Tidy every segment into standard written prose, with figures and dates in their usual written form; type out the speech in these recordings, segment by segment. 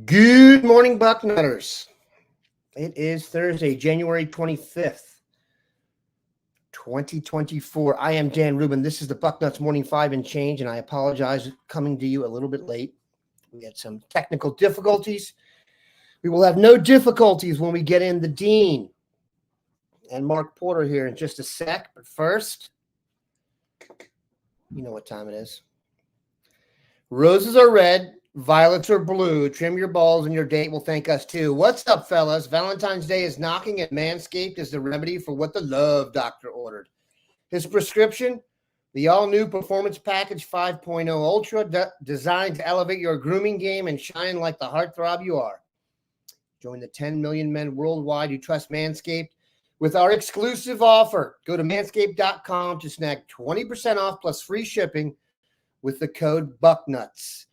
Good morning, Bucknutters. It is Thursday, January 25th, 2024. I am Dan Rubin. This is the Bucknuts Morning 5 and Change, and I apologize coming to you a little bit late. We had some technical difficulties. We will have no difficulties when we get in the Dean and Mark Porter here in just a sec. But first, you know what time it is. Roses are red. Violets are blue. Trim your balls and your date will thank us too. What's up, fellas? Valentine's Day is knocking, and Manscaped is the remedy for what the love doctor ordered. His prescription, the all-new Performance Package 5.0 Ultra, designed to elevate your grooming game and shine like the heartthrob you are. Join the 10 million men worldwide who trust Manscaped with our exclusive offer. Go to manscaped.com to snag 20% off plus free shipping with the code BUCKNUTS.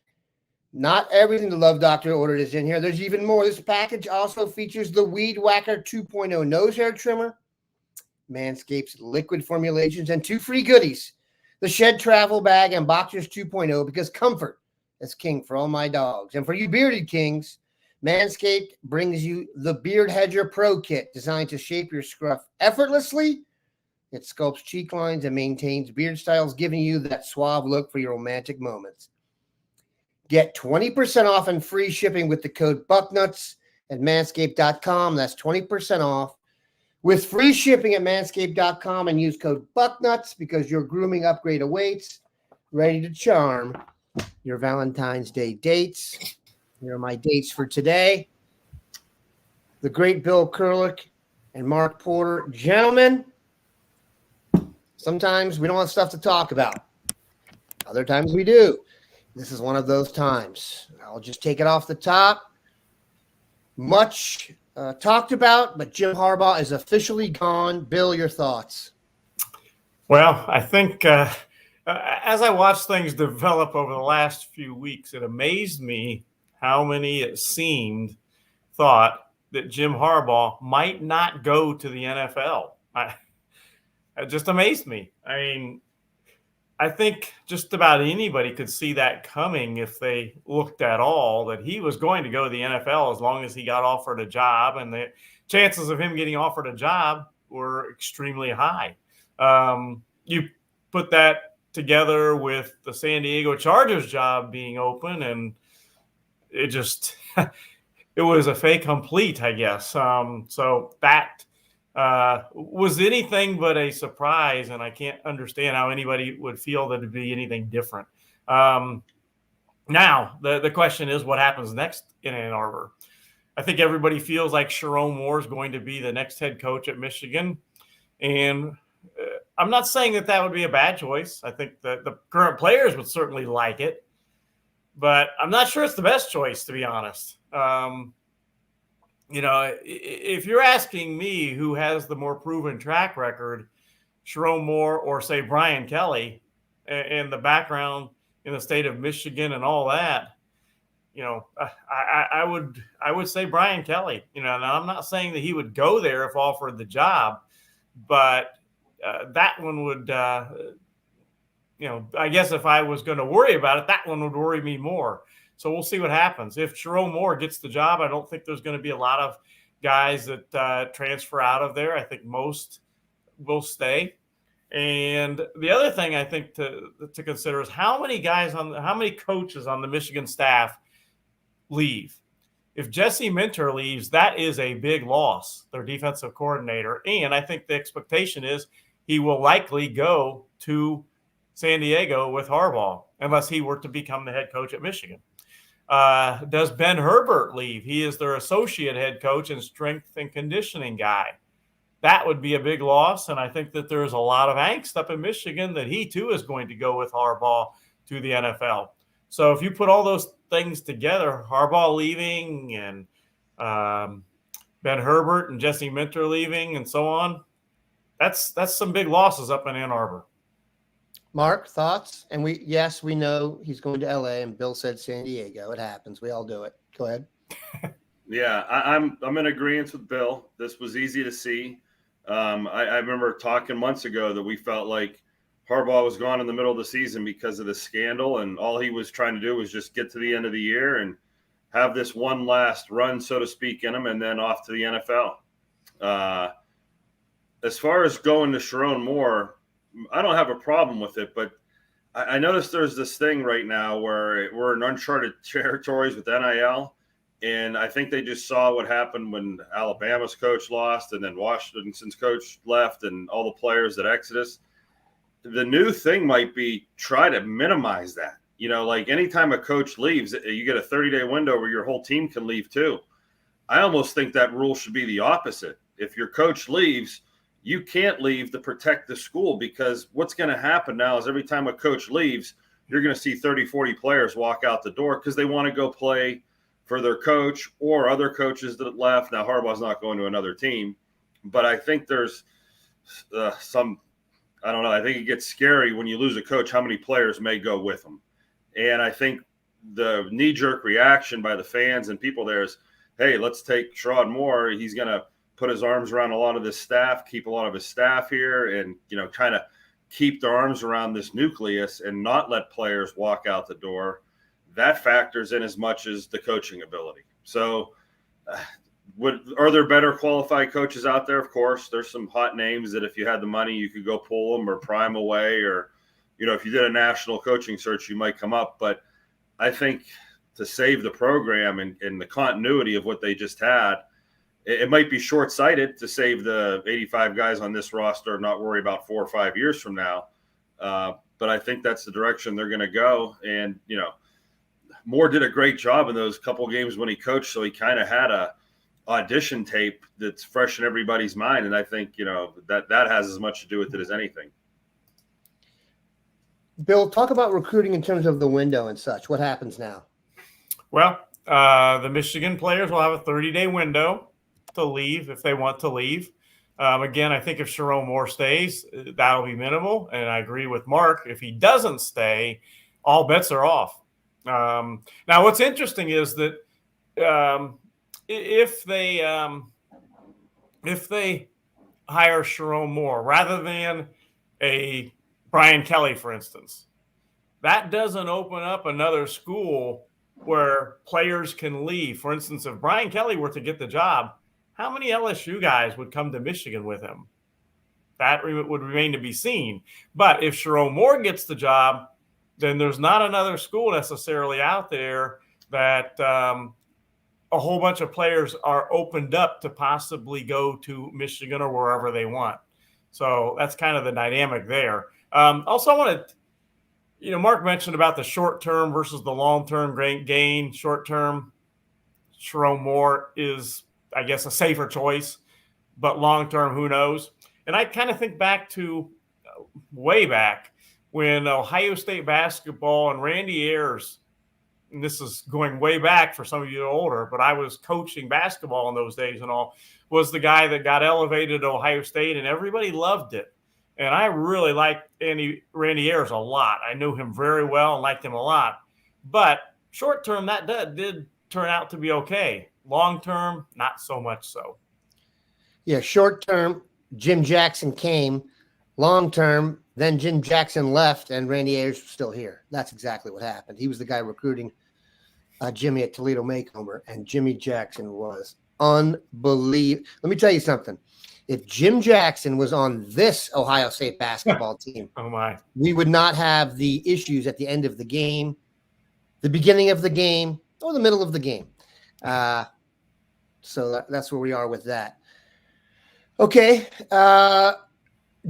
Not everything the Love Doctor ordered is in here. There's even more. This package also features the Weed Whacker 2.0 nose hair trimmer, Manscaped's liquid formulations, and 2 free goodies, the Shed Travel Bag and Boxers 2.0, because comfort is king for all my dogs. And for you bearded kings, Manscaped brings you the Beard Hedger Pro Kit, designed to shape your scruff effortlessly. It sculpts cheek lines and maintains beard styles, giving you that suave look for your romantic moments. Get 20% off and free shipping with the code BUCKNUTS at manscaped.com. That's 20% off with free shipping at manscaped.com, and use code BUCKNUTS because your grooming upgrade awaits, ready to charm your Valentine's Day dates. Here are my dates for today. The great Bill Kurelic and Mark Porter. Gentlemen, sometimes we don't have stuff to talk about. Other times we do. This is one of those times. I'll just take it off the top. Much talked about, but Jim Harbaugh is officially gone. Bill, your thoughts? Well, I think as I watched things develop over the last few weeks, it amazed me how many, it seemed, thought that Jim Harbaugh might not go to the NFL. It just amazed me. I mean, I think just about anybody could see that coming if they looked at all, that he was going to go to the NFL as long as he got offered a job, and the chances of him getting offered a job were extremely high. You put that together with the San Diego Chargers job being open, and it just it was a fait complete, I guess. So that was anything but a surprise, and I can't understand how anybody would feel that it'd be anything different. Now, the question is, what happens next in Ann Arbor? I think everybody feels like Sherrone Moore is going to be the next head coach at Michigan, and I'm not saying that would be a bad choice. I think that the current players would certainly like it, but I'm not sure it's the best choice, to be honest. If you're asking me who has the more proven track record, Sherrone Moore or, say, Brian Kelly, and the background in the state of Michigan and all that, I would say Brian Kelly. Now I'm not saying that he would go there if offered the job, but that one would, I guess if I was going to worry about it, that one would worry me more. So we'll see what happens. If Sherrone Moore gets the job, I don't think there's going to be a lot of guys that transfer out of there. I think most will stay. And the other thing I think to consider is how many coaches on the Michigan staff leave. If Jesse Minter leaves, that is a big loss, their defensive coordinator. And I think the expectation is he will likely go to San Diego with Harbaugh, unless he were to become the head coach at Michigan. Does Ben Herbert leave? He is their associate head coach and strength and conditioning guy. That would be a big loss, and I think that there's a lot of angst up in Michigan that he too is going to go with Harbaugh to the NFL. So if you put all those things together, Harbaugh leaving and Ben Herbert and Jesse Minter leaving and so on, that's some big losses up in Ann Arbor. Mark, thoughts? And we know he's going to LA, and Bill said San Diego. It happens. We all do it. Go ahead. Yeah, I'm in agreement with Bill. This was easy to see. I remember talking months ago that we felt like Harbaugh was gone in the middle of the season because of the scandal, and all he was trying to do was just get to the end of the year and have this one last run, so to speak, in them, and then off to the NFL. As far as going to Sharon Moore, I don't have a problem with it, but I noticed there's this thing right now where we're in uncharted territories with NIL, and I think they just saw what happened when Alabama's coach lost and then Washington's coach left and all the players at Exodus. The new thing might be try to minimize that. Like anytime a coach leaves, you get a 30-day window where your whole team can leave too. I almost think that rule should be the opposite. If your coach leaves, you can't leave to protect the school, because what's going to happen now is every time a coach leaves, you're going to see 30, 40 players walk out the door because they want to go play for their coach or other coaches that left. Now, Harbaugh's not going to another team, but I think there's I don't know. I think it gets scary when you lose a coach, how many players may go with them. And I think the knee-jerk reaction by the fans and people there is, hey, let's take Sherrod Moore. He's going to put his arms around a lot of this staff, keep a lot of his staff here, and, kind of keep their arms around this nucleus and not let players walk out the door. That factors in as much as the coaching ability. So are there better qualified coaches out there? Of course. There's some hot names that if you had the money, you could go pull them or prime away, or, if you did a national coaching search, you might come up. But I think to save the program and the continuity of what they just had, it might be short-sighted to save the 85 guys on this roster and not worry about 4 or 5 years from now. But I think that's the direction they're going to go. And, Moore did a great job in those couple games when he coached, so he kind of had a audition tape that's fresh in everybody's mind. And I think, that has as much to do with it as anything. Bill, talk about recruiting in terms of the window and such. What happens now? Well, the Michigan players will have a 30-day window to leave if they want to leave. Again, I think if Sharon Moore stays, that'll be minimal. And I agree with Mark. If he doesn't stay, all bets are off. Now, what's interesting is that if they hire Sharon Moore rather than a Brian Kelly, for instance, that doesn't open up another school where players can leave. For instance, if Brian Kelly were to get the job, how many LSU guys would come to Michigan with him? That would remain to be seen. But if Sharon Moore gets the job, then there's not another school necessarily out there that a whole bunch of players are opened up to possibly go to Michigan or wherever they want. So that's kind of the dynamic there. Also, I want to, Mark mentioned about the short-term versus the long-term gain. Short-term, Sharon Moore is, I guess, a safer choice, but long-term, who knows? And I kind of think back to way back when Ohio State basketball and Randy Ayers, and this is going way back for some of you older, but I was coaching basketball in those days and all, was the guy that got elevated to Ohio State, and everybody loved it. And I really liked Randy Ayers a lot. I knew him very well and liked him a lot. But short-term, that did turn out to be okay. Long-term, not so much so. Yeah, short-term, Jim Jackson came. Long-term, then Jim Jackson left and Randy Ayers was still here. That's exactly what happened. He was the guy recruiting Jimmy at Toledo Macomber, and Jimmy Jackson was unbelievable. Let me tell you something. If Jim Jackson was on this Ohio State basketball team, oh my, we would not have the issues at the end of the game, the beginning of the game, or the middle of the game. So that's where we are with that. Okay.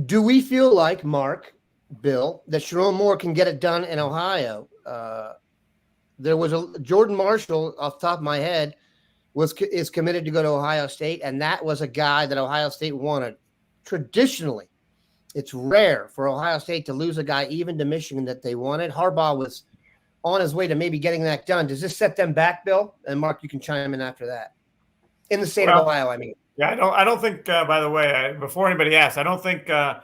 Do we feel like, Mark, Bill, that Sharon Moore can get it done in Ohio? There was Jordan Marshall, off the top of my head, is committed to go to Ohio State, and that was a guy that Ohio State wanted. Traditionally, it's rare for Ohio State to lose a guy even to Michigan that they wanted. Harbaugh was on his way to maybe getting that done. Does this set them back, Bill? And Mark, you can chime in after that. In the state of Ohio, I mean. Yeah, I don't think, by the way, before anybody asks, I don't think as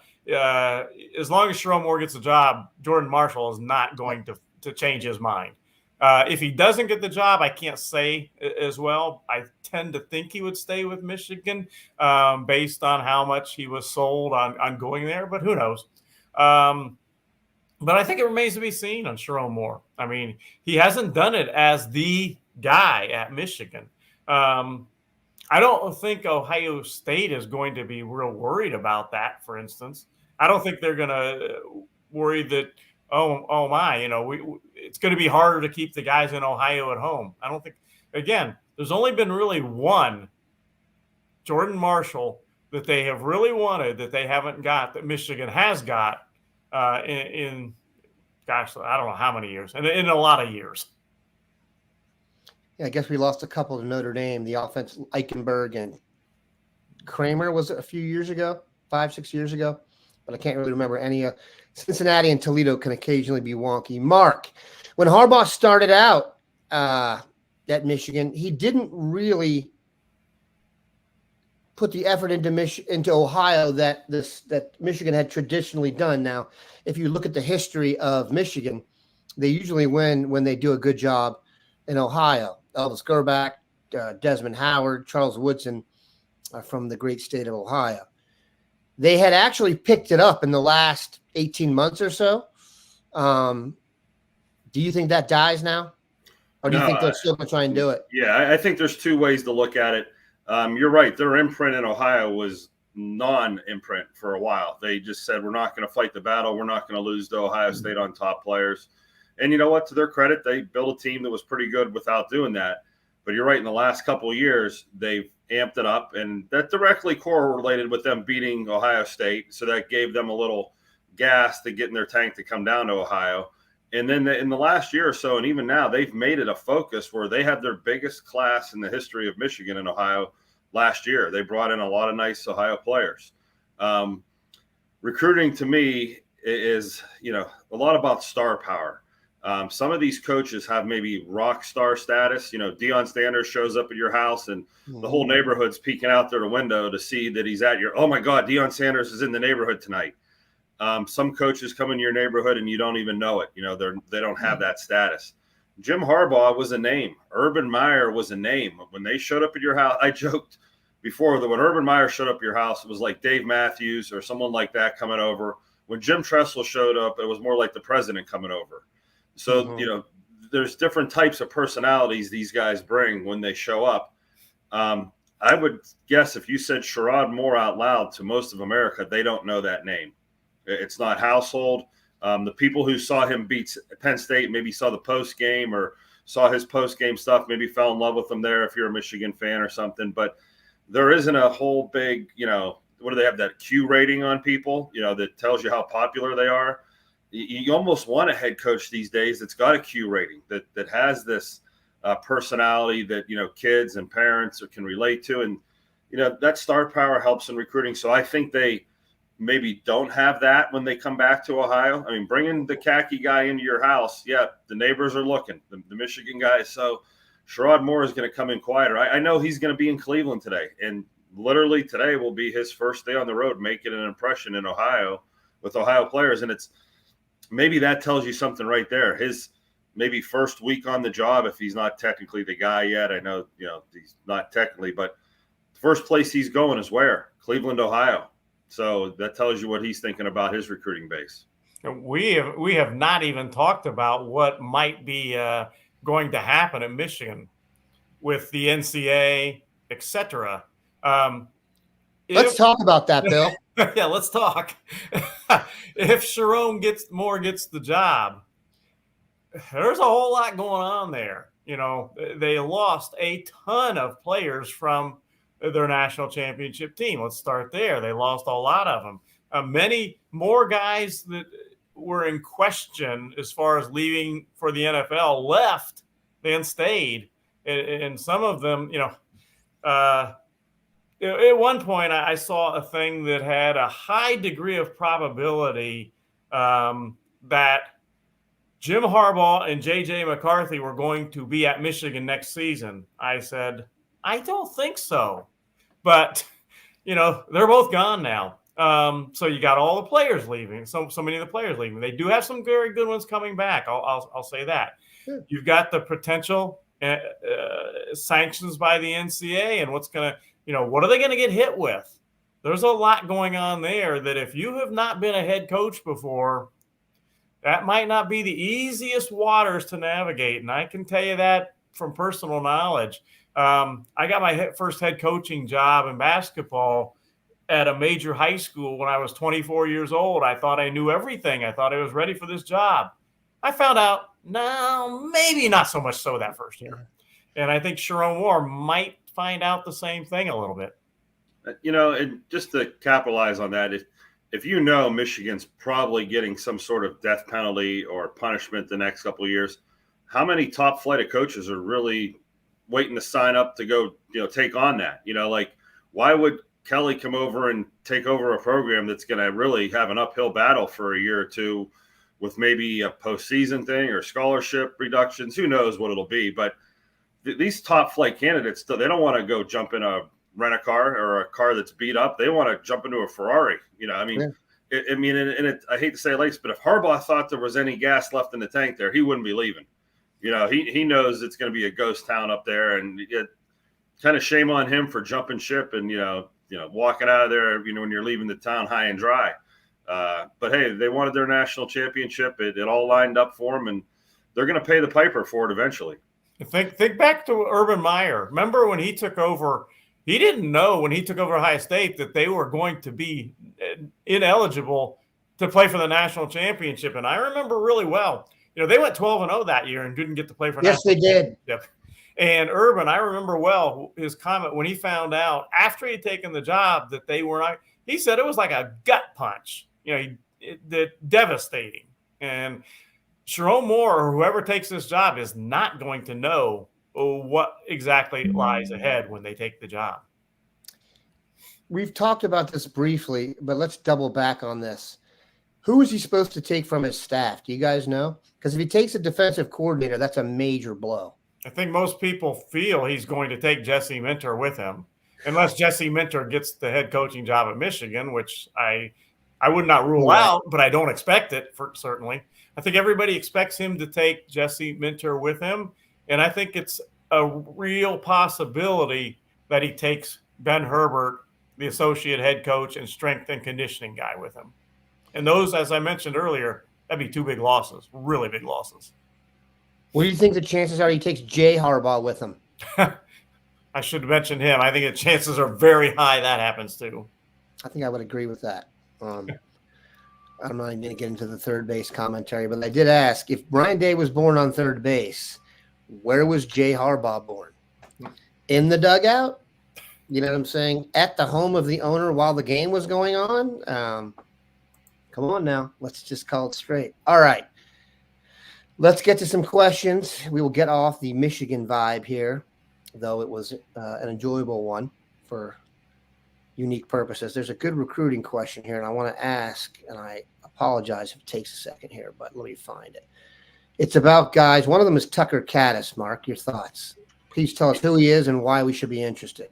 long as Sharon Moore gets a job, Jordan Marshall is not going to change his mind. If he doesn't get the job, I can't say as well. I tend to think he would stay with Michigan based on how much he was sold on going there, but who knows? But I think it remains to be seen on Sharon Moore. I mean, he hasn't done it as the guy at Michigan. I don't think Ohio State is going to be real worried about that, for instance. I don't think they're going to worry that, oh my, it's going to be harder to keep the guys in Ohio at home. I don't think, again, there's only been really one, Jordan Marshall, that they have really wanted that they haven't got, that Michigan has got in gosh, I don't know how many years, and in a lot of years. Yeah, I guess we lost a couple to Notre Dame. The offense, Eichenberg and Kramer, was it a few years ago, 5-6 years ago? But I can't really remember any. Cincinnati and Toledo can occasionally be wonky. Mark, when Harbaugh started out at Michigan, he didn't really put the effort into Ohio that Michigan had traditionally done. Now, if you look at the history of Michigan, they usually win when they do a good job in Ohio. Elvis Gerbach, Desmond Howard, Charles Woodson from the great state of Ohio. They had actually picked it up in the last 18 months or so. Do you think that dies now? Or do you think they're still going to try and do it? Yeah, I think there's two ways to look at it. You're right. Their imprint in Ohio was non-imprint for a while. They just said, we're not going to fight the battle. We're not going to lose to Ohio State on top players. And you know what? To their credit, they built a team that was pretty good without doing that. But you're right. In the last couple of years, they've amped it up, and that directly correlated with them beating Ohio State. So that gave them a little gas to get in their tank to come down to Ohio. And then in the last year or so, and even now, they've made it a focus where they had their biggest class in the history of Michigan and Ohio last year. They brought in a lot of nice Ohio players. Recruiting to me is, a lot about star power. Some of these coaches have maybe rock star status. Deion Sanders shows up at your house and the whole neighborhood's peeking out through the window to see that he's at your, oh my God, Deion Sanders is in the neighborhood tonight. Some coaches come in your neighborhood and you don't even know it. They don't have that status. Jim Harbaugh was a name. Urban Meyer was a name. When they showed up at your house, I joked before that when Urban Meyer showed up at your house, it was like Dave Matthews or someone like that coming over. When Jim Tressel showed up, it was more like the president coming over. So, there's different types of personalities these guys bring when they show up. I would guess if you said Sherrod Moore out loud to most of America, they don't know that name. It's not household. The people who saw him beat Penn State maybe saw the post game or saw his post game stuff, maybe fell in love with him there if you're a Michigan fan or something. But there isn't a whole big, what do they have, that Q rating on people, that tells you how popular they are. You almost want a head coach these days that's got a Q rating, that has this personality that, kids and parents can relate to. And, that star power helps in recruiting. So I think they maybe don't have that when they come back to Ohio. I mean, bringing the khaki guy into your house, yeah, the neighbors are looking, the Michigan guys. So Sherrod Moore is going to come in quieter. I know he's going to be in Cleveland today. And literally today will be his first day on the road making an impression in Ohio with Ohio players. And it's, maybe that tells you something right there. His maybe first week on the job, if he's not technically the guy yet. I know, he's not technically, but the first place he's going is where? Cleveland, Ohio. So that tells you what he's thinking about his recruiting base. We have not even talked about what might be going to happen in Michigan with the NCAA, et cetera. Let's talk about that, Bill. Yeah, let's talk. If Sharon gets the job, there's a whole lot going on there. They lost a ton of players from their national championship team. Let's start there. They lost a lot of them. Many more guys that were in question as far as leaving for the NFL left than stayed. And some of them, at one point, I saw a thing that had a high degree of probability that Jim Harbaugh and J.J. McCarthy were going to be at Michigan next season. I said, I don't think so. But, they're both gone now. So you got all the players leaving, so many of the players leaving. They do have some very good ones coming back. I'll say that. Sure. You've got the potential sanctions by the NCAA and what's going to, what are they going to get hit with? There's a lot going on there that if you have not been a head coach before, that might not be the easiest waters to navigate. And I can tell you that from personal knowledge. I got my first head coaching job in basketball at a major high school when I was 24 years old. I thought I knew everything. I thought I was ready for this job. I found out, no, maybe not so much so that first year. And I think Sharon Moore might find out the same thing a little bit. And just to capitalize on that, if you know Michigan's probably getting some sort of death penalty or punishment the next couple of years, how many top flight of coaches are really waiting to sign up to go, take on that? Why would Kelly come over and take over a program that's going to really have an uphill battle for a year or two with maybe a postseason thing or scholarship reductions? Who knows what it'll be? But these top flight candidates, they don't want to go jump in a rent-a-car or a car that's beat up. They want to jump into a Ferrari. I hate to say it like this, but if Harbaugh thought there was any gas left in the tank there, he wouldn't be leaving. He knows it's going to be a ghost town up there, and it kind of shame on him for jumping ship and walking out of there. When you're leaving the town high and dry. But hey, they wanted their national championship. It all lined up for them, and they're going to pay the piper for it eventually. Think back to Urban Meyer. Remember when he took over? He didn't know when he took over Ohio State that they were going to be ineligible to play for the national championship. And I remember really well. They went 12-0 that year and didn't get to play for. Yes, they did. Yep. And Urban, I remember well his comment when he found out after he'd taken the job that they were not. He said it was like a gut punch. Devastating. And Sharon Moore or whoever takes this job is not going to know what exactly lies ahead when they take the job. We've talked about this briefly, but let's double back on this. Who is he supposed to take from his staff? Do you guys know? Because if he takes a defensive coordinator, that's a major blow. I think most people feel he's going to take Jesse Minter with him, unless Jesse Minter gets the head coaching job at Michigan, which I would not rule out, but I don't expect it certainly. I think everybody expects him to take Jesse Minter with him, and I think it's a real possibility that he takes Ben Herbert, the associate head coach and strength and conditioning guy, with him. And those, as I mentioned earlier, that'd be two big losses, really big losses. What do you think the chances are he takes Jay Harbaugh with him? I should mention him. I think the chances are very high that happens too. I think I would agree with that. I'm not even going to get into the third base commentary, but I did ask, if Brian Day was born on third base, where was Jay Harbaugh born? In the dugout? You know what I'm saying? At the home of the owner while the game was going on? Come on now. Let's just call it straight. All right. Let's get to some questions. We will get off the Michigan vibe here, though it was an enjoyable one for unique purposes. There's a good recruiting question here, and I want to ask, and I apologize if it takes a second here, but let me find it. It's about guys. One of them is Tucker Caddis. Mark, your thoughts. Please tell us who he is and why we should be interested.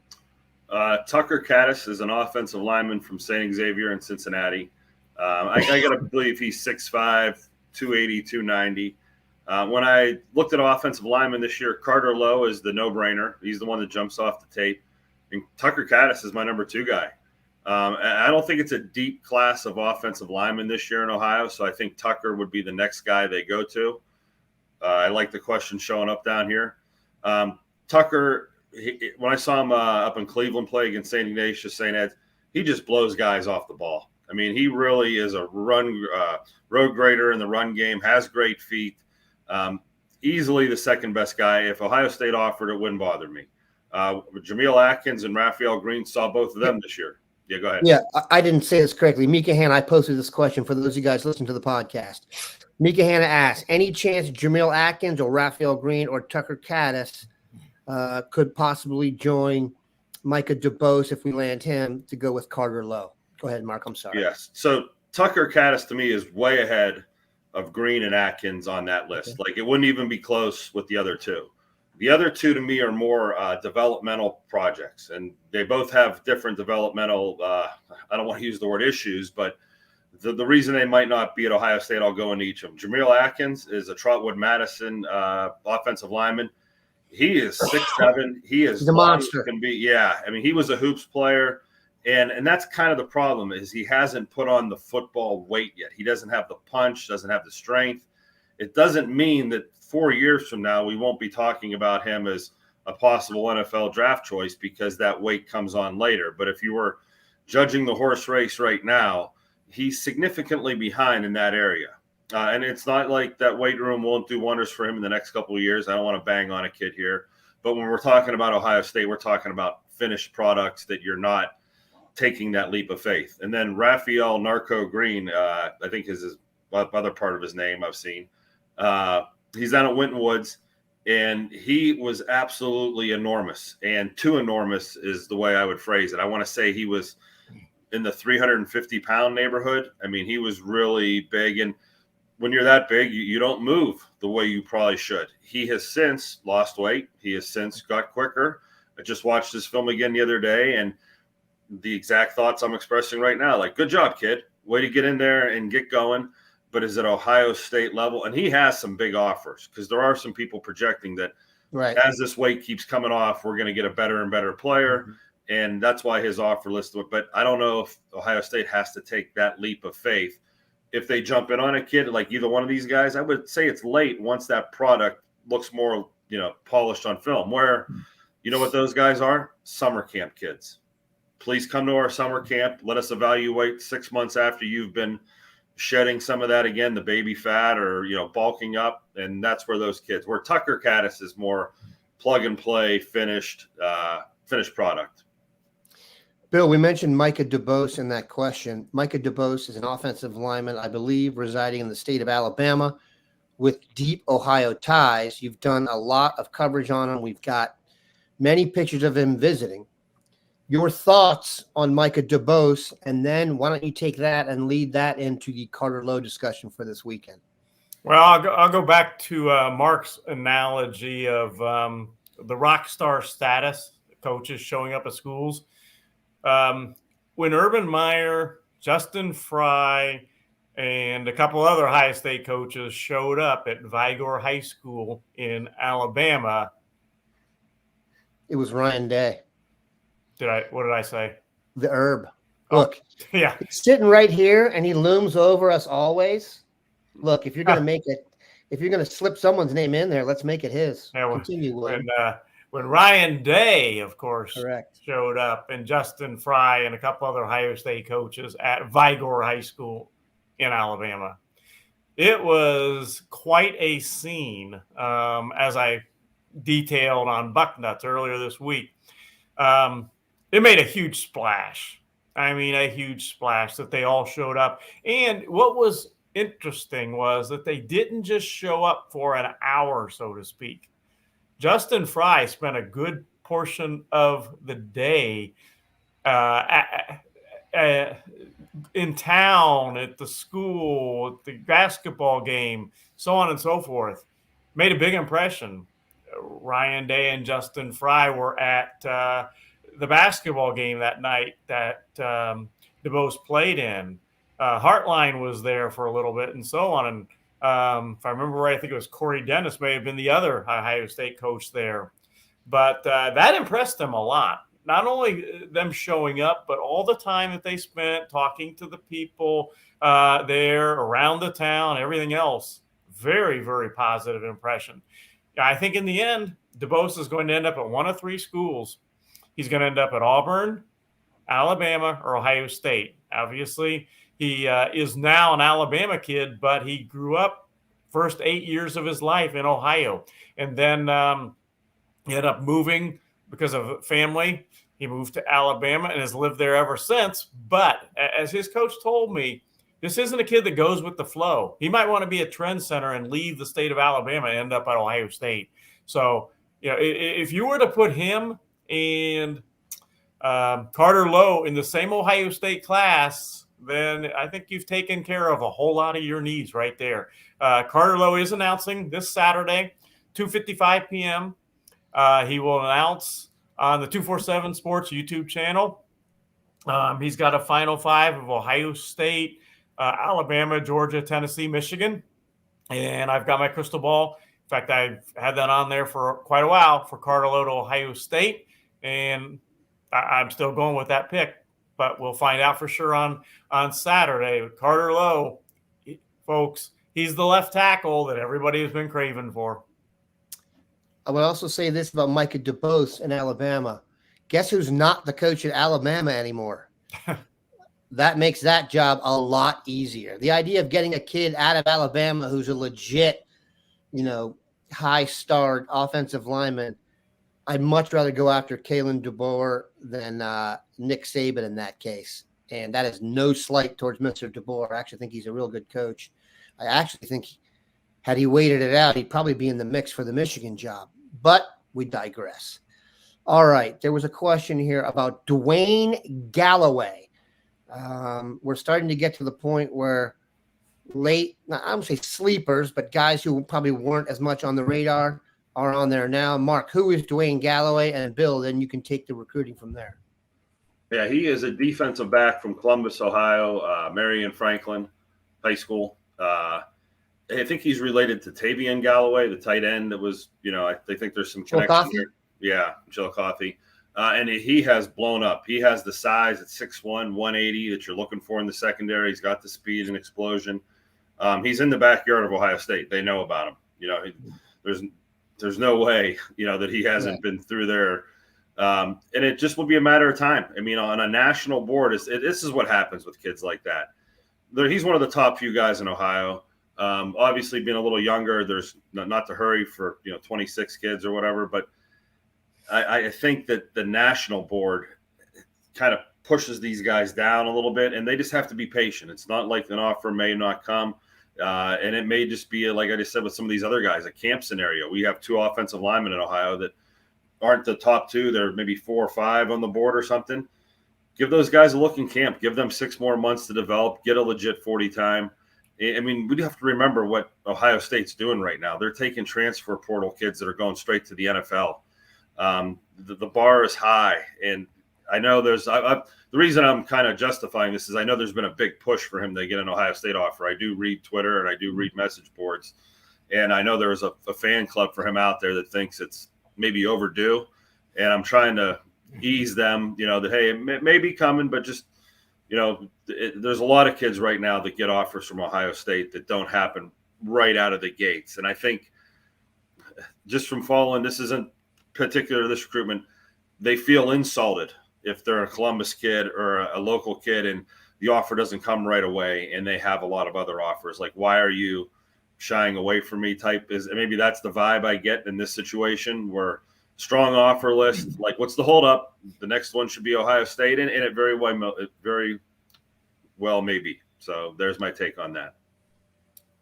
Tucker Caddis is an offensive lineman from St. Xavier in Cincinnati. I got to believe he's 6'5", 280, 290. When I looked at offensive linemen this year, Carter Lowe is the no-brainer. He's the one that jumps off the tape. And Tucker Caddis is my number 2 guy. I don't think it's a deep class of offensive linemen this year in Ohio, so I think Tucker would be the next guy they go to. I like the question showing up down here. Tucker, when I saw him up in Cleveland play against St. Ignatius, St. Ed's, he just blows guys off the ball. I mean, he really is a road grader in the run game, has great feet. Easily the second best guy. If Ohio State offered it, wouldn't bother me. Jameel Atkins and Raphael Green saw both of them this year. Yeah, go ahead. Yeah, I didn't say this correctly. Mika Hanna, I posted this question for those of you guys listening to the podcast. Mika Hanna asked, any chance Jameel Atkins or Raphael Green or Tucker Caddis could possibly join Micah DeBose if we land him to go with Carter Lowe? Go ahead, Mark. I'm sorry. Yes. So Tucker Caddis to me is way ahead of Green and Atkins on that list. Okay. Like, it wouldn't even be close with the other two. The other two to me are more developmental projects, and they both have different developmental, I don't want to use the word issues, but the reason they might not be at Ohio State, I'll go into each of them. Jameel Atkins is a Trotwood Madison offensive lineman. He is 6'7". He is the monster. Can be, yeah. I mean, he was a hoops player, and that's kind of the problem is he hasn't put on the football weight yet. He doesn't have the punch, doesn't have the strength. It doesn't mean that 4 years from now we won't be talking about him as a possible NFL draft choice because that weight comes on later. But if you were judging the horse race right now, he's significantly behind in that area. And it's not like that weight room won't do wonders for him in the next couple of years. I don't want to bang on a kid here. But when we're talking about Ohio State, we're talking about finished products that you're not taking that leap of faith. And then Raphael Narco Green, I think is his other part of his name I've seen. He's down at Winton Woods, and he was absolutely enormous. And too enormous is the way I would phrase it. I want to say he was in the 350-pound neighborhood. I mean, he was really big. And when you're that big, you don't move the way you probably should. He has since lost weight. He has since got quicker. I just watched his film again the other day, and the exact thoughts I'm expressing right now. Like, good job, kid. Way to get in there and get going. But is at Ohio State level. And he has some big offers because there are some people projecting that as this weight keeps coming off, we're going to get a better and better player. Mm-hmm. And that's why his offer list. But I don't know if Ohio State has to take that leap of faith. If they jump in on a kid like either one of these guys, I would say it's late once that product looks more, polished on film. Where, you know what those guys are? Summer camp kids. Please come to our summer camp. Let us evaluate 6 months after you've been shedding some of that again, the baby fat or, bulking up. And that's where those kids, where Tucker Caddis is more plug and play, finished product. Bill, we mentioned Micah DuBose in that question. Micah DuBose is an offensive lineman, I believe, residing in the state of Alabama with deep Ohio ties. You've done a lot of coverage on him. We've got many pictures of him visiting. Your thoughts on Micah DuBose, and then why don't you take that and lead that into the Carter Lowe discussion for this weekend? Well, I'll go back to Mark's analogy of the rock star status, coaches showing up at schools. When Urban Meyer, Justin Fry, and a couple other Ohio State coaches showed up at Vigor High School in Alabama. It was Ryan Day. What did I say? The herb. Look, yeah, he's sitting right here, and he looms over us always. Look, if you're going to make it, if you're going to slip someone's name in there, let's make it his. Yeah, Continue, William. When Ryan Day, of course, correct, showed up, and Justin Fry and a couple other Ohio State coaches at Vigor High School in Alabama. It was quite a scene, as I detailed on Bucknuts earlier this week. It made a huge splash. I mean, a huge splash that they all showed up. And what was interesting was that they didn't just show up for an hour, so to speak. Justin Fry spent a good portion of the day in town, at the school, at the basketball game, so on and so forth. Made a big impression. Ryan Day and Justin Fry were at the basketball game that night that DuBose played in. Hartline was there for a little bit and so on. And if I remember right, I think it was Corey Dennis may have been the other Ohio State coach there. But that impressed them a lot. Not only them showing up, but all the time that they spent talking to the people there around the town, everything else. Very, very positive impression. I think in the end, DuBose is going to end up at one of three schools. He's going to end up at Auburn, Alabama, or Ohio State. Obviously, he is now an Alabama kid, but he grew up first 8 years of his life in Ohio. And then he ended up moving because of family. He moved to Alabama and has lived there ever since. But as his coach told me, this isn't a kid that goes with the flow. He might want to be a trend center and leave the state of Alabama and end up at Ohio State. So, if you were to put him and Carter Lowe in the same Ohio State class, then I think you've taken care of a whole lot of your needs right there. Carter Lowe is announcing this Saturday, 2:55 p.m. He will announce on the 247 Sports YouTube channel. He's got a Final Five of Ohio State, Alabama, Georgia, Tennessee, Michigan. And I've got my crystal ball. In fact, I've had that on there for quite a while for Carter Lowe to Ohio State. And I'm still going with that pick. But we'll find out for sure on Saturday. Carter Lowe, folks, he's the left tackle that everybody has been craving for. I would also say this about Micah DeBose in Alabama. Guess who's not the coach at Alabama anymore? That makes that job a lot easier. The idea of getting a kid out of Alabama who's a legit, high-starred offensive lineman, I'd much rather go after Kalen DeBoer than Nick Saban in that case. And that is no slight towards Mr. DeBoer. I actually think he's a real good coach. I actually think had he waited it out, he'd probably be in the mix for the Michigan job. But we digress. All right. There was a question here about Dwayne Galloway. We're starting to get to the point where I don't say sleepers, but guys who probably weren't as much on the radar are on there now. Mark, who is Dwayne Galloway? And Bill, then you can take the recruiting from there. Yeah, he is a defensive back from Columbus, Ohio, Marion Franklin High School. I think he's related to Tavian Galloway, the tight end that was, I think there's some connection there. Yeah, Chillicothe. And he has blown up. He has the size at 6'1", 180 that you're looking for in the secondary. He's got the speed and explosion. He's in the backyard of Ohio State. They know about him. There's no way, that he hasn't been through there. And it just will be a matter of time. I mean, on a national board, this is what happens with kids like that. He's one of the top few guys in Ohio. Obviously, being a little younger, there's not to hurry for 26 kids or whatever. But I think that the national board kind of pushes these guys down a little bit, and they just have to be patient. It's not like an offer may not come, and it may just be, like I just said with some of these other guys, a camp scenario. We have 2 offensive linemen in Ohio that aren't the top 2. They're maybe 4 or 5 on the board or something. Give those guys a look in camp. Give them 6 more months to develop, get a legit 40 time. I mean, we have to remember what Ohio State's doing right now. They're taking transfer portal kids that are going straight to the NFL. The bar is high, and I know the reason I'm kind of justifying this is I know there's been a big push for him to get an Ohio State offer. I do read Twitter and I do read message boards, and I know there's a fan club for him out there that thinks it's maybe overdue, and I'm trying to ease them, that, hey, it may be coming, but just, there's a lot of kids right now that get offers from Ohio State that don't happen right out of the gates. And I think just from following, this isn't particular to this recruitment, they feel insulted if they're a Columbus kid or a local kid and the offer doesn't come right away and they have a lot of other offers. Like, why are you shying away from me type is maybe that's the vibe I get in this situation where strong offer list, like what's the hold up? The next one should be Ohio State, and it very well may be. So there's my take on that.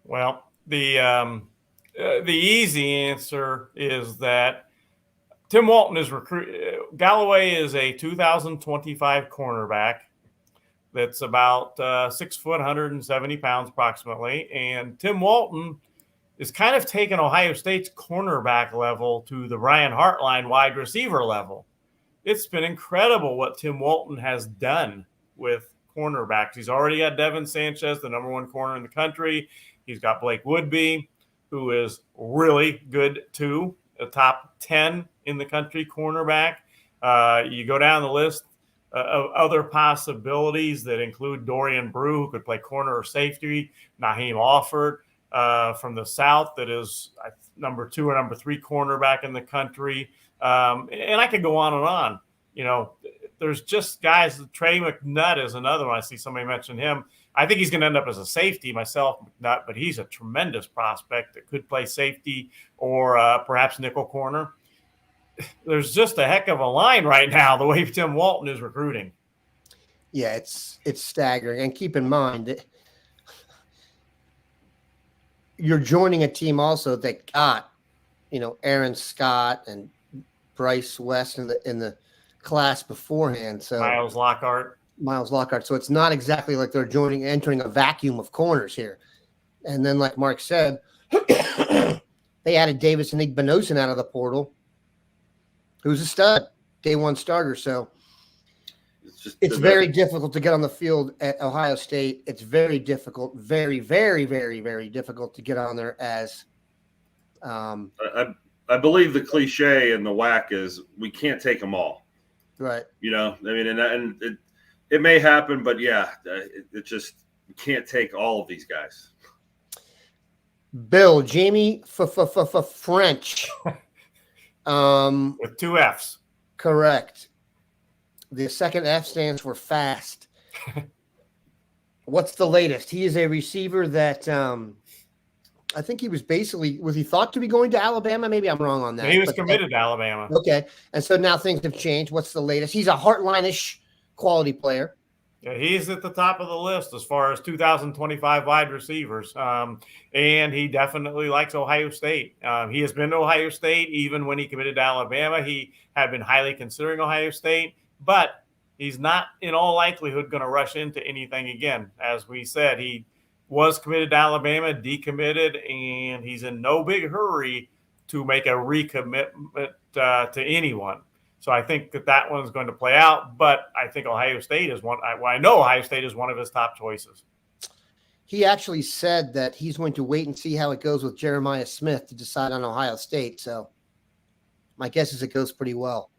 Well, the easy answer is that Tim Walton is Galloway is a 2025 cornerback that's about 6 foot, 170 pounds approximately. And Tim Walton is kind of taking Ohio State's cornerback level to the Ryan Hartline wide receiver level. It's been incredible what Tim Walton has done with cornerbacks. He's already got Devin Sanchez, the number 1 corner in the country. He's got Blake Woodby, who is really good too, a top 10 in the country cornerback. You go down the list of other possibilities that include Dorian Brew, who could play corner or safety, Naheem Alford from the South, that is number 2 or number 3 cornerback in the country. And I could go on and on. There's just guys. Trey McNutt is another one. I see somebody mention him. I think he's going to end up as a safety myself, McNutt, but he's a tremendous prospect that could play safety or perhaps nickel corner. There's just a heck of a line right now, the way Tim Walton is recruiting. Yeah, it's staggering. And keep in mind that you're joining a team also that got, Aaron Scott and Bryce West in the class beforehand. So Miles Lockhart. So it's not exactly like they're entering a vacuum of corners here. And then, like Mark said, they added Davis and Igbinosun out of the portal, who's a stud, day 1 starter. So it's very difficult to get on the field at Ohio State. It's very difficult, very, very, very, very difficult to get on there as I believe the cliche and the whack is we can't take them all. Right. And it may happen, but yeah, it just, you can't take all of these guys. Bill, Jamie French. With 2 F's. Correct. The second F stands for fast. What's the latest? He is a receiver that I think he was he thought to be going to Alabama? Maybe I'm wrong on that. He was committed to Alabama. Okay. And so now things have changed. What's the latest? He's a Heartline-ish quality player. Yeah, he's at the top of the list as far as 2025 wide receivers. And he definitely likes Ohio State. He has been to Ohio State even when he committed to Alabama. He had been highly considering Ohio State, but he's not in all likelihood going to rush into anything again. As we said, he was committed to Alabama, decommitted, and he's in no big hurry to make a recommitment to anyone. So I think that one's going to play out, but I think Ohio State is one. I know Ohio State is one of his top choices. He actually said that he's going to wait and see how it goes with Jeremiah Smith to decide on Ohio State. So my guess is it goes pretty well.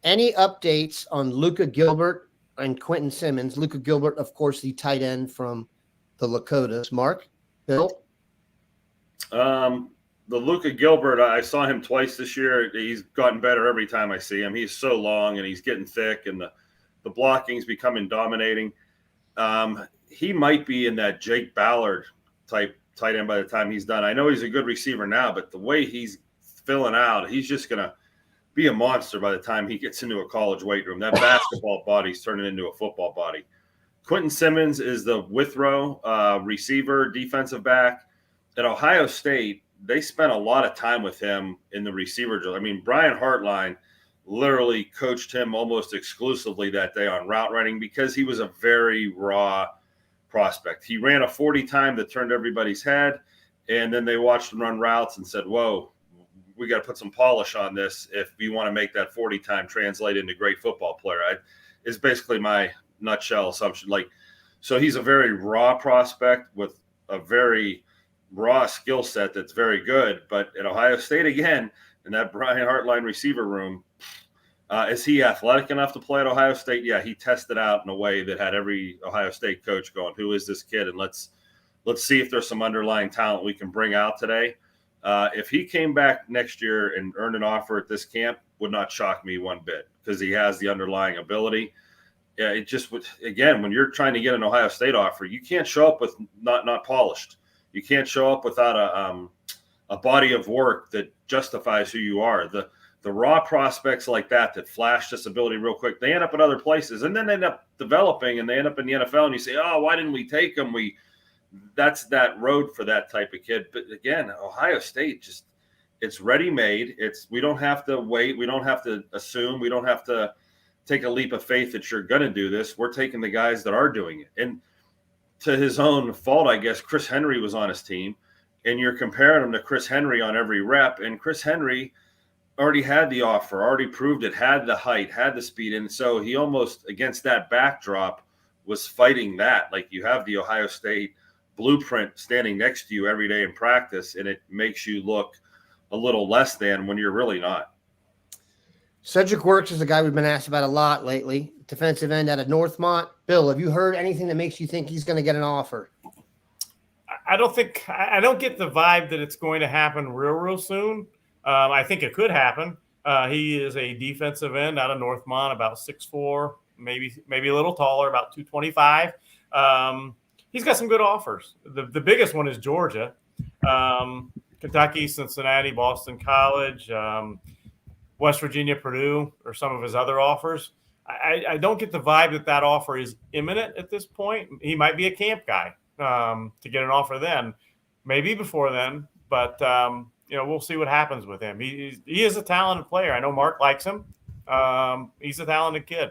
Any updates on Luca Gilbert and Quinton Simmons? Luca Gilbert, of course, the tight end from the Lakotas. Mark, Bill? The Luca Gilbert, I saw him twice this year. He's gotten better every time I see him. He's so long and he's getting thick, and the blocking's becoming dominating. He might be in that Jake Ballard type tight end by the time he's done. I know he's a good receiver now, but the way he's filling out, he's just going to be a monster by the time he gets into a college weight room. That basketball body's turning into a football body. Quinton Simmons is the Withrow receiver, defensive back. At Ohio State, they spent a lot of time with him in the receiver drill. I mean, Brian Hartline literally coached him almost exclusively that day on route running because he was a very raw prospect. He ran a 40 time that turned everybody's head, and then they watched him run routes and said, whoa, we got to put some polish on this if we want to make that 40 time translate into great football player. Is basically my nutshell assumption. So he's a very raw prospect with a very raw skill set that's very good. But at Ohio State, again, in that Brian Hartline receiver room, is he athletic enough to play at Ohio State? Yeah, he tested out in a way that had every Ohio State coach going, who is this kid? And let's see if there's some underlying talent we can bring out today. If he came back next year and earned an offer at this camp, would not shock me one bit because he has the underlying ability. Yeah, it just would. Again, when you're trying to get an Ohio State offer, you can't show up with not polished. You can't show up without a body of work that justifies who you are. The raw prospects like that flash this ability real quick, they end up at other places and then they end up developing and they end up in the NFL. And you say, oh, why didn't we take them? That's that road for that type of kid. But again, Ohio State it's ready-made. We don't have to wait. We don't have to assume. We don't have to take a leap of faith that you're going to do this. We're taking the guys that are doing it. And to his own fault, I guess, Chris Henry was on his team, and you're comparing him to Chris Henry on every rep. And Chris Henry already had the offer, already proved it, had the height, had the speed. And so he almost, against that backdrop, was fighting that. Like, you have the Ohio State blueprint standing next to you every day in practice, and it makes you look a little less than when you're really not. Cedric Works is a guy we've been asked about a lot lately. Defensive end out of Northmont. Bill, have you heard anything that makes you think he's going to get an offer? I don't get the vibe that it's going to happen real soon. I think it could happen. He is a defensive end out of Northmont, about 6'4", maybe a little taller, about 225. He's got some good offers. The biggest one is Georgia, Kentucky, Cincinnati, Boston College, West Virginia, Purdue, or some of his other offers. I don't get the vibe that offer is imminent at this point. He might be a camp guy to get an offer then, maybe before then, but we'll see what happens with him. He is a talented player. I know Mark likes him. He's a talented kid.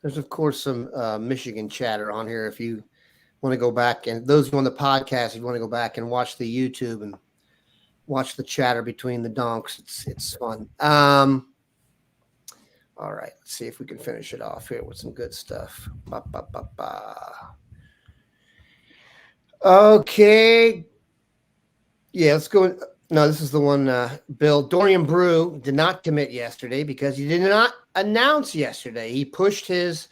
There's, of course, some Michigan chatter on here. If you want to go back, and those of you on the podcast, if you want to go back and watch the YouTube and watch the chatter between the donks, it's fun. All right, let's see if we can finish it off here with some good stuff. Okay. Yeah, let's go. No, this is the one, Bill. Dorian Brew did not commit yesterday because he did not announce yesterday. He pushed his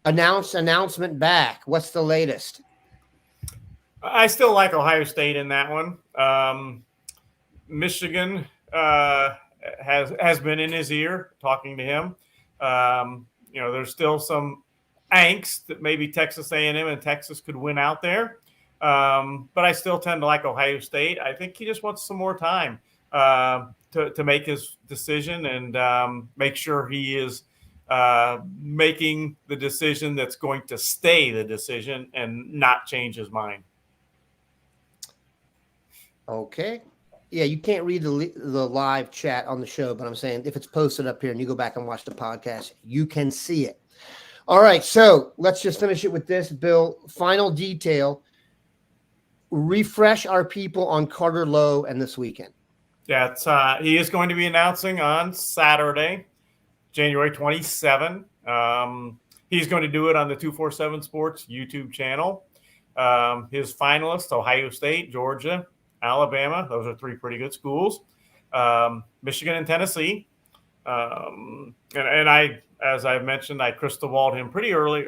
announcement back. What's the latest? I still like Ohio State in that one. Michigan has been in his ear talking to him. There's still some angst that maybe Texas A&M and Texas could win out there. But I still tend to like Ohio State. I think he just wants some more time to make his decision and make sure he is making the decision that's going to stay the decision and not change his mind. Okay. Yeah, you can't read the live chat on the show, but I'm saying if it's posted up here and you go back and watch the podcast, you can see it. All right, so let's just finish it with this, Bill. Final detail. Refresh our people on Carter Lowe and this weekend. Yeah, he is going to be announcing on Saturday, January 27. He's going to do it on the 247 Sports YouTube channel. His finalists, Ohio State, Georgia, Alabama. Those are three pretty good schools. Michigan and Tennessee. And I, as I've mentioned, I crystal balled him pretty early,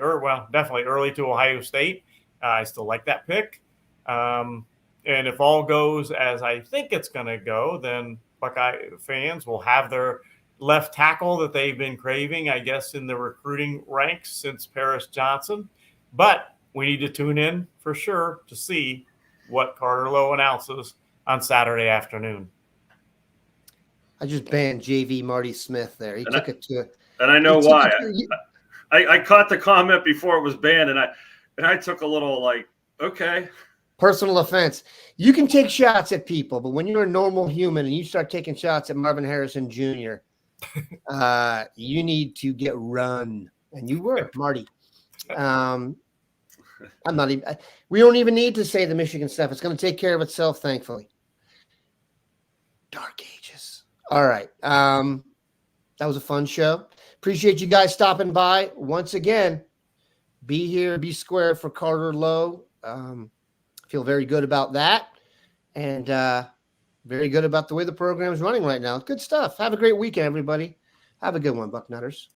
definitely early to Ohio State. I still like that pick. And if all goes as I think it's going to go, then Buckeye fans will have their left tackle that they've been craving, I guess, in the recruiting ranks since Paris Johnson. But we need to tune in for sure to see what Carter Lowe announces on Saturday afternoon. I just banned JV Marty Smith there. He took it to – and I know why. I caught the comment before it was banned, and I took a little like, okay. Personal offense. You can take shots at people, but when you're a normal human and you start taking shots at Marvin Harrison Jr., you need to get run. And you were, Marty. I'm not even – we don't even need to say the Michigan stuff. It's going to take care of itself, thankfully. Dark ages. All right. That was a fun show. Appreciate you guys stopping by. Once again, be here, be square for Carter Lowe. Feel very good about that. And very good about the way the program is running right now. Good stuff. Have a great weekend, everybody. Have a good one, Bucknutters.